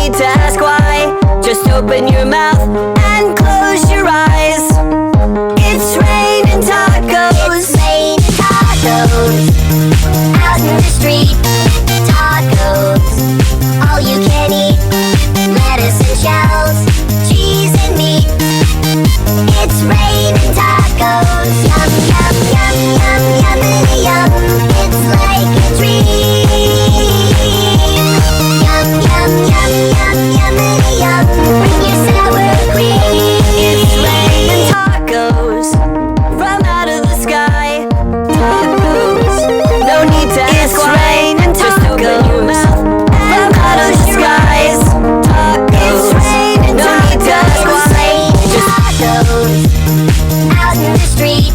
need to ask why. Just open your mouth and close your eyes. It's raining tacos. It's raining tacos. Out in the street, tacos. All you can eat. Lettuce and shells, cheese and meat. It's raining tacos. Yum, yum, yum, yum, yummity yum. It's like a dream. Yum, yum, yum, yum, yummity yum. Bring your sour cream. It's raining tacos from out of the sky. Tacos, no need to ask why. Just open your mouth from out of the skies. Tacos, no need to ask why. Tacos. Out in the street,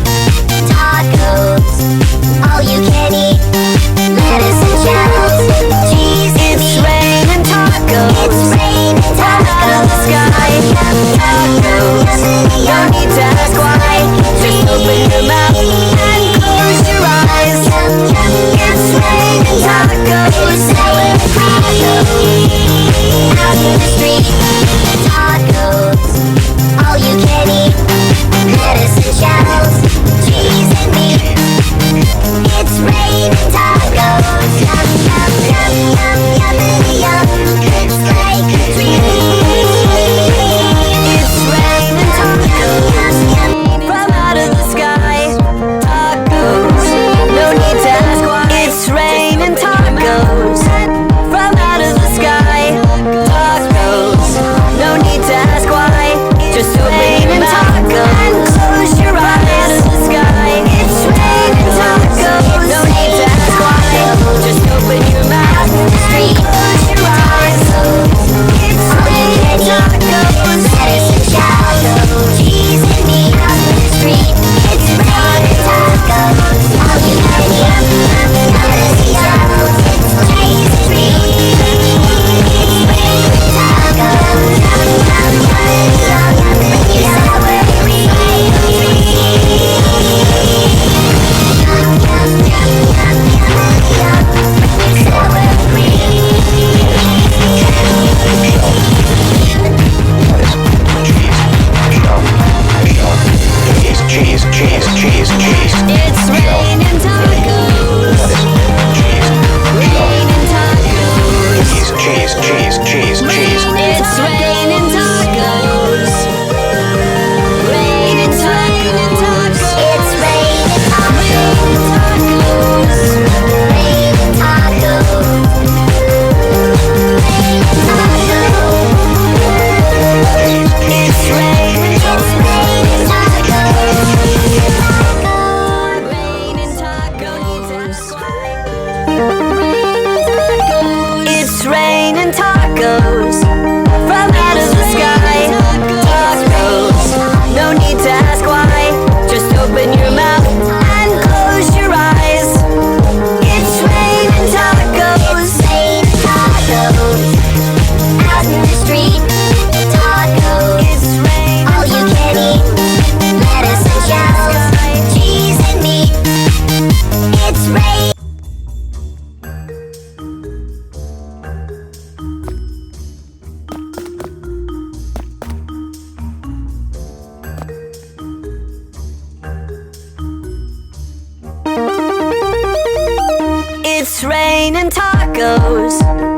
tacos. All you can eat. Lettuce and shells, cheese and It's meat. raining tacos. It's raining from out of the sky. Tacos, no need to ask why. Just open your mouth and close your eyes. It's raining tacos. Out in the street, tacos. All you can eat. Lettuce and shells, cheese and meat. It's raining tacos. Yum, yum, yum, yum, yummity yum. It's like a dream. It's raining tacos from out of the sky. Tacos, no need to ask why. It's raining tacos from out of the sky. Tacos, no need to ask why. Just open your mouth and close your eyes. The sky. It's raining tacos. No need to ask why. Just open your mouth and close your eyes. It's raining tacos. Lettuce and shells, cheese and meat. Out in the street, it's raining tacos. All you can eat. Lettuce and shells, cheese and meat. It's raining tacos. Yum, yum, yummity yum. Bring your sour cream. Yum, yum, yum, yum, yummity yum. Bring your sour cream. Cheese, cheese, cheese, cheese. It's raining tacos. Raining tacos. Cheese, cheese, cheese, cheese. It's raining tacos. Raining tacos. It's raining Raining tacos. It's raining It's raining tacos from out of the sky. Tacos, no need to ask why. Just open your mouth and close your eyes. It's raining tacos. Raining tacos. Out in the street, tacos. It's raining All you can eat. Lettuce and shells, cheese and meat. It's raining. It's raining tacos.